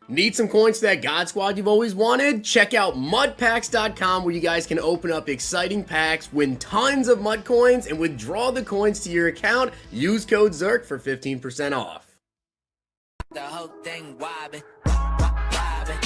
Need some coins to that God Squad you've always wanted? Check out mudpacks.com where you guys can open up exciting packs, win tons of mud coins, and withdraw the coins to your account. Use code ZERK for 15% off. The whole thing wobbin', wobbin'.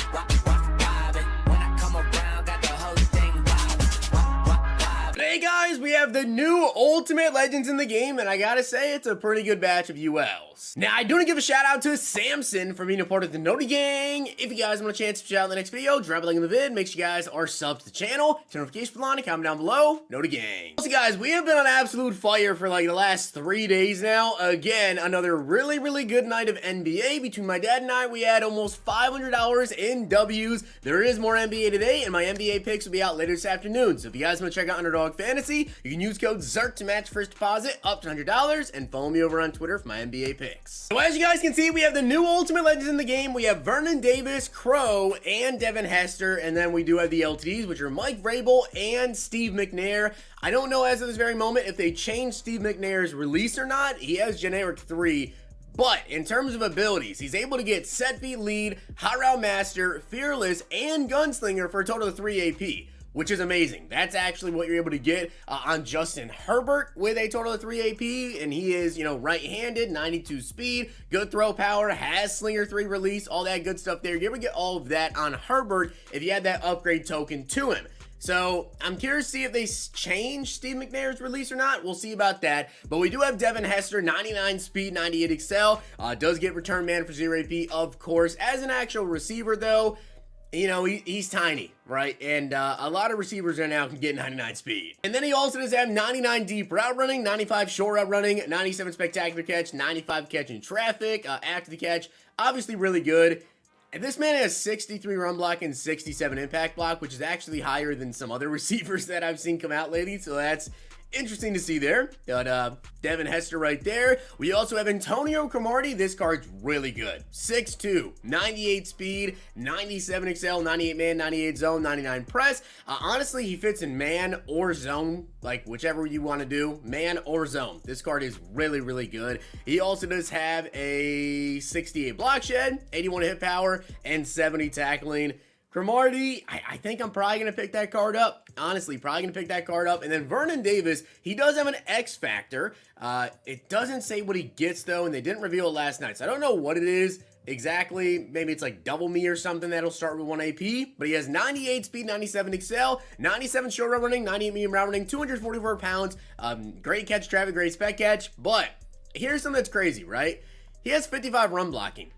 When I come around, got the whole thing wobbin'. Hey guys, we have the new Ultimate Legends in the game, and I gotta say, it's a pretty good batch of ULs. Now, I do want to give a shout out to Samson for being a part of the Noti Gang. If you guys want a chance to check out the next video, drop a link in the vid. Make sure you guys are subbed to the channel. Turn notification bell on and comment down below. Noti Gang. Also, guys, we have been on absolute fire for like the last 3 days now. Again, another really good night of NBA. Between my dad and I, we had almost $500 in W's. There is more NBA today, and my NBA picks will be out later this afternoon. So if you guys want to check out Underdog Fantasy, you can use code ZERK to match first deposit up to $100, and follow me over on Twitter for my NBA picks. So as you guys can see, we have the new Ultimate Legends in the game. We have Vernon Davis, Crow, and Devin Hester, and then we do have the LTDs, which are Mike VRABEL and Steve Mcnair. I don't know as of this very moment if they changed Steve Mcnair's release or not. He has generic 3. But in terms of abilities, he's able to get Set Feet Lead, High Route Master, Fearless, and Gunslinger for a total of 3 AP. Which is amazing. That's actually what you're able to get on Justin Herbert with a total of 3 AP, and he is, right-handed, 92 speed, good throw power, has Slinger 3 release, all that good stuff there. You're able to get all of that on Herbert if you had that upgrade token to him. So, I'm curious to see if they change Steve McNair's release or not. We'll see about that. But we do have Devin Hester, 99 speed, 98 excel. Does get return man for 0 AP, of course. As an actual receiver, though, he's tiny, right? And a lot of receivers right now can get 99 speed. And then he also does have 99 deep route running, 95 short route running, 97 spectacular catch, 95 catch in traffic, after the catch. Obviously really good. And this man has 63 run block and 67 impact block, which is actually higher than some other receivers that I've seen come out lately. So that's interesting to see there. But Devin Hester right there. We also have Antonio Cromartie. This card's really good. 6'2", 98 speed, 97 excel, 98 man, 98 zone, 99 press. Honestly, he fits in man or zone, like whichever you want to do, man or zone. This card is really good. He also does have a 68 block shed, 81 hit power, and 70 tackling. Cromartie, I think I'm probably going to pick that card up. Honestly, probably going to pick that card up. And then Vernon Davis, he does have an X factor. It doesn't say what he gets, though, and they didn't reveal it last night. So I don't know what it is exactly. Maybe it's like double me or something that'll start with 1 AP. But he has 98 speed, 97 excel, 97 short route running, 98 medium route running, 244 pounds. Great catch traffic, great spec catch. But here's something that's crazy, right? He has 55 run blocking.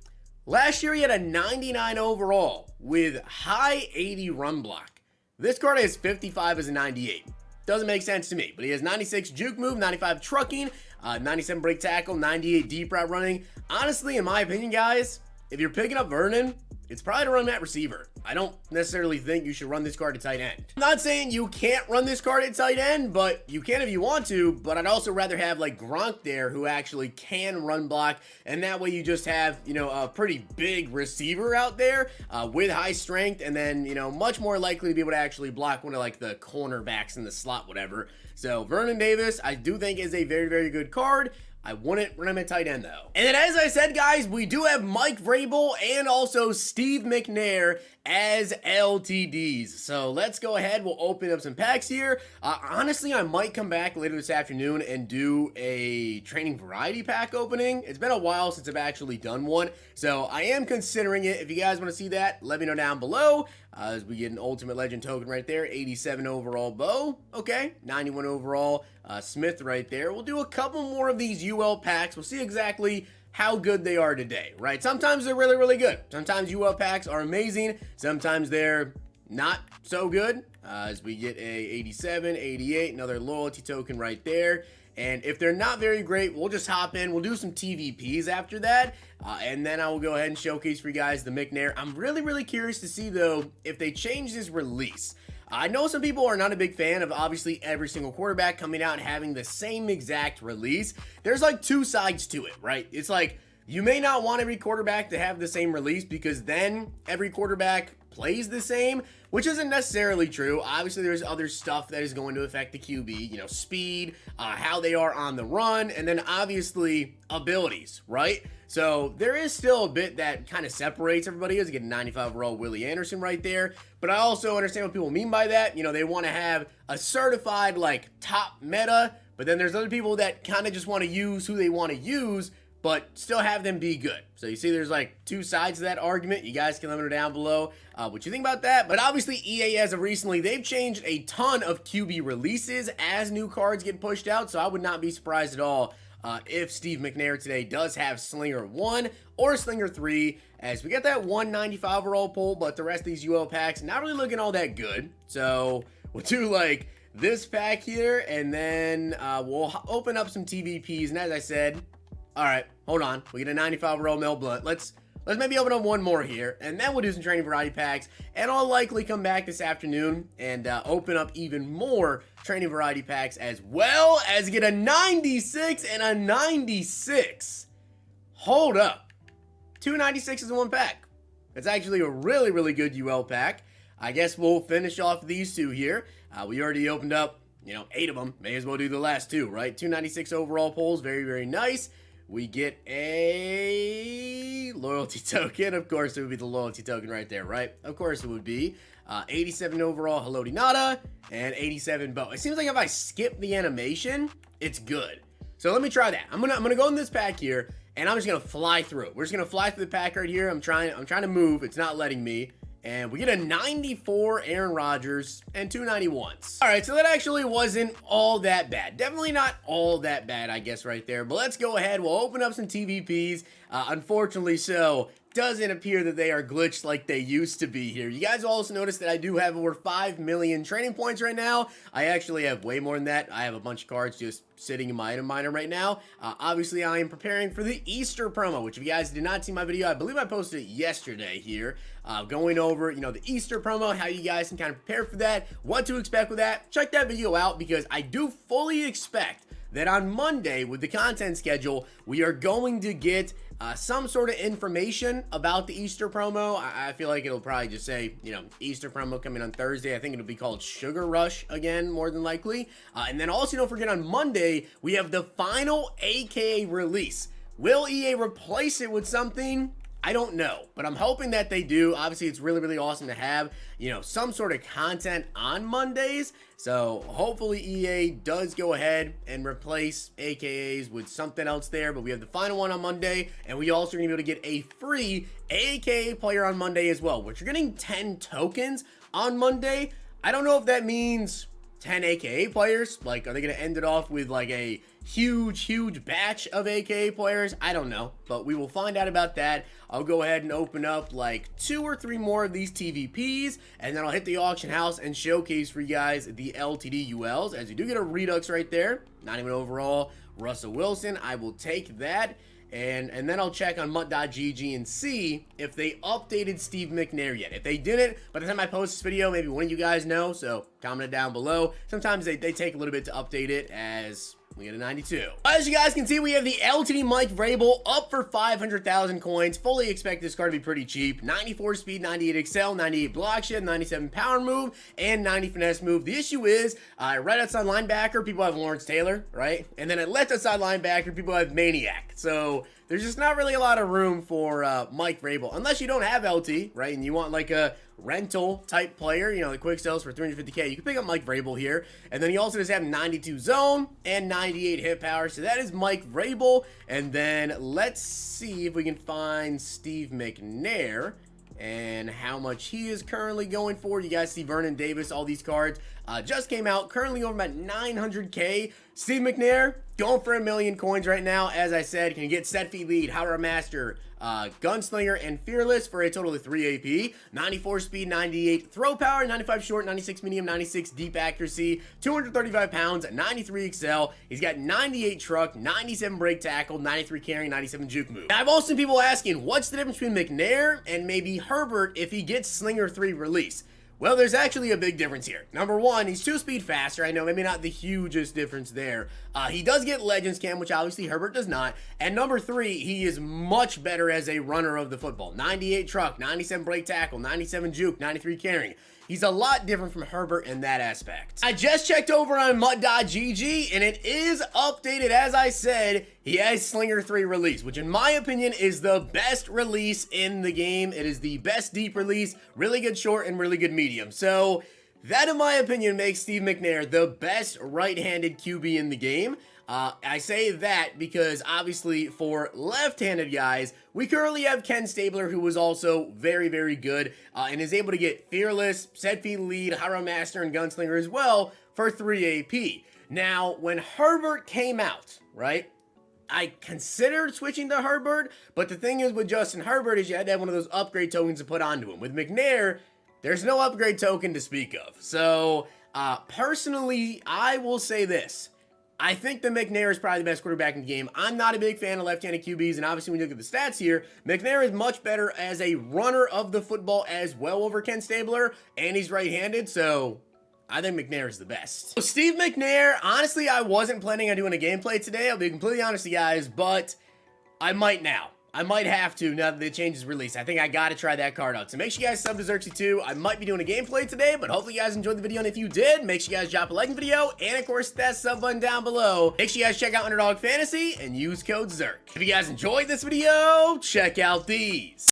Last year, he had a 99 overall with high 80 run block. This card has 55 as a 98. Doesn't make sense to me, but he has 96 juke move, 95 trucking, 97 break tackle, 98 deep route running. Honestly, in my opinion, guys, if you're picking up Vernon, it's probably to run that receiver. I don't necessarily think you should run this card at tight end. I'm not saying you can't run this card at tight end, but you can if you want to, but I'd also rather have like Gronk there who actually can run block, and that way you just have, a pretty big receiver out there with high strength, and then, much more likely to be able to actually block one of like the cornerbacks in the slot, whatever. So Vernon Davis, I do think is a very good card. I wouldn't run him at tight end, though. And then, as I said, guys, we do have Mike VRABEL and also Steve Mcnair as LTDs. So let's go ahead. We'll open up some packs here. Honestly, I might come back later this afternoon and do a training variety pack opening. It's been a while since I've actually done one, so I am considering it. If you guys want to see that, let me know down below. As we get an Ultimate Legend token right there, 87 overall Bo, okay, 91 overall Smith right there. We'll do a couple more of these UL packs. We'll see exactly how good they are today, right? Sometimes they're really good. Sometimes UL packs are amazing. Sometimes they're not so good. As we get a 87, 88, another loyalty token right there. And if they're not very great, we'll just hop in. We'll do some TVPs after that. And then I will go ahead and showcase for you guys the Mcnair. I'm really curious to see, though, if they change this release. I know some people are not a big fan of obviously every single quarterback coming out and having the same exact release. There's like two sides to it, right? It's like you may not want every quarterback to have the same release because then every quarterback plays the same, which isn't necessarily true. Obviously, there's other stuff that is going to affect the QB, you know, speed, how they are on the run, and then obviously abilities, right? So there is still a bit that kind of separates everybody. As you get a 95 overall Willie Anderson right there, but I also understand what people mean by that. You know, they want to have a certified like top meta, but then there's other people that kind of just want to use who they want to use, but still have them be good. So you see there's like two sides to that argument. You guys can let me know down below what you think about that. But obviously EA, as of recently, they've changed a ton of QB releases as new cards get pushed out. So I would not be surprised at all if Steve Mcnair today does have Slinger 1 or Slinger 3, as we got that 195 overall pull, but the rest of these UL packs not really looking all that good. So we'll do like this pack here, and then we'll open up some TVPs. And as I said, all right, hold on. We get a 95 overall Mel Blunt. Let's maybe open up one more here, and then we'll do some training variety packs, and I'll likely come back this afternoon and open up even more training variety packs, as well as get a 96 and a 96. Hold up. 2 96s in one pack. It's actually a really, really good UL pack. I guess we'll finish off these two here. We already opened up, you know, 8 of them. May as well do the last 2, right? 2 96 overall pulls. Very, very nice. We get a loyalty token. Of course, it would be the loyalty token right there, right? Of course it would be. 87 overall Haloti Nada and 87 Bo. It seems like if I skip the animation, it's good. So let me try that. I'm gonna go in this pack here, and I'm just gonna fly through. We're just gonna fly through the pack right here. I'm trying to move. It's not letting me. And we get a 94 Aaron Rodgers and 2 91s. All right, so that actually wasn't all that bad. Definitely not all that bad, I guess, right there. But let's go ahead. We'll open up some TVPs. Unfortunately, so doesn't appear that they are glitched like they used to be here. You guys also notice that I do have over 5 million training points right now. I actually have way more than that. I have a bunch of cards just sitting in my item miner right now. Obviously, I am preparing for the Easter promo, which if you guys did not see my video, I believe I posted it yesterday here, going over, you know, the Easter promo, how you guys can kind of prepare for that, what to expect with that. Check that video out, because I do fully expect that on Monday with the content schedule, we are going to get some sort of information about the Easter promo. I feel like it'll probably just say, you know, Easter promo coming on Thursday. I think it'll be called Sugar Rush again, more than likely. And then also don't forget, on Monday, we have the final AKA release. Will EA replace it with something? I don't know, but I'm hoping that they do. Obviously, it's really, really awesome to have, you know, some sort of content on Mondays. So hopefully EA does go ahead and replace AKAs with something else there. But we have the final one on Monday, and we also are going to be able to get a free AKA player on Monday as well, which you're getting 10 tokens on Monday. I don't know if that means 10 AKA players. Like, are they going to end it off with like a huge batch of AKA players? I don't know, but we will find out about that. I'll go ahead and open up like 2 or 3 more of these TVPs, and then I'll hit the auction house and showcase for you guys the LTD ULs, as you do get a Redux right there. Not even overall Russell Wilson. I will take that. And then I'll check on mutt.gg and see if they updated Steve Mcnair yet. If they didn't, by the time I post this video, maybe one of you guys know, so comment it down below. Sometimes they take a little bit to update it, as we get a 92. As you guys can see, we have the LTD Mike VRABEL up for 500,000 coins. Fully expect this card to be pretty cheap. 94 speed, 98 excel, 98 block shed, 97 power move, and 90 finesse move. The issue is, right outside linebacker, people have Lawrence Taylor, right? And then at left outside linebacker, people have Maniac. So there's just not really a lot of room for Mike VRABEL, unless you don't have LT, right? And you want like a rental type player, you know, the quick sells for 350k. You can pick up Mike VRABEL here. And then he also does have 92 zone and 98 hit power. So that is Mike VRABEL. And then let's see if we can find Steve Mcnair and how much he is currently going for. You guys see Vernon Davis, all these cards just came out, currently over about 900k. Steve Mcnair going for 1 million coins right now. As I said, can get set feet lead, Howler Master, Gunslinger, and Fearless for a total of 3 AP, 94 speed, 98 throw power, 95 short, 96 medium, 96 deep accuracy, 235 pounds, 93 excel. He's got 98 truck, 97 break tackle, 93 carrying, 97 juke move. Now, I've also seen people asking, what's the difference between Mcnair and maybe Herbert if he gets Slinger 3 release? Well, there's actually a big difference here. Number one, he's 2 speed faster. I know maybe not the hugest difference there. He does get Legends Cam, which obviously Herbert does not. And number 3, he is much better as a runner of the football. 98 truck, 97 break tackle, 97 juke, 93 carrying. He's a lot different from Herbert in that aspect. I just checked over on mut.gg and it is updated. As I said, he has Slinger 3 release, which in my opinion is the best release in the game. It is the best deep release, really good short and really good medium. So that in my opinion makes Steve Mcnair the best right-handed QB in the game. I say that because obviously for left-handed guys, we currently have Ken Stabler, who was also very, very good and is able to get Fearless, Set Feet Lead, Hyrule Master, and Gunslinger as well for 3 AP. Now, when Herbert came out, right, I considered switching to Herbert, but the thing is with Justin Herbert is you had to have one of those upgrade tokens to put onto him. With Mcnair, there's no upgrade token to speak of. So, personally, I will say this. I think that Mcnair is probably the best quarterback in the game. I'm not a big fan of left-handed QBs, and obviously when you look at the stats here, Mcnair is much better as a runner of the football as well over Ken Stabler, and he's right-handed, so I think Mcnair is the best. So Steve Mcnair, honestly, I wasn't planning on doing a gameplay today, I'll be completely honest with you guys, but I might now. I might have to now that the change is released. I think I gotta try that card out. So make sure you guys sub to Zirksee too. I might be doing a gameplay today, but hopefully you guys enjoyed the video. And if you did, make sure you guys drop a like in the video. And of course, that sub button down below. Make sure you guys check out Underdog Fantasy and use code ZIRK. If you guys enjoyed this video, check out these.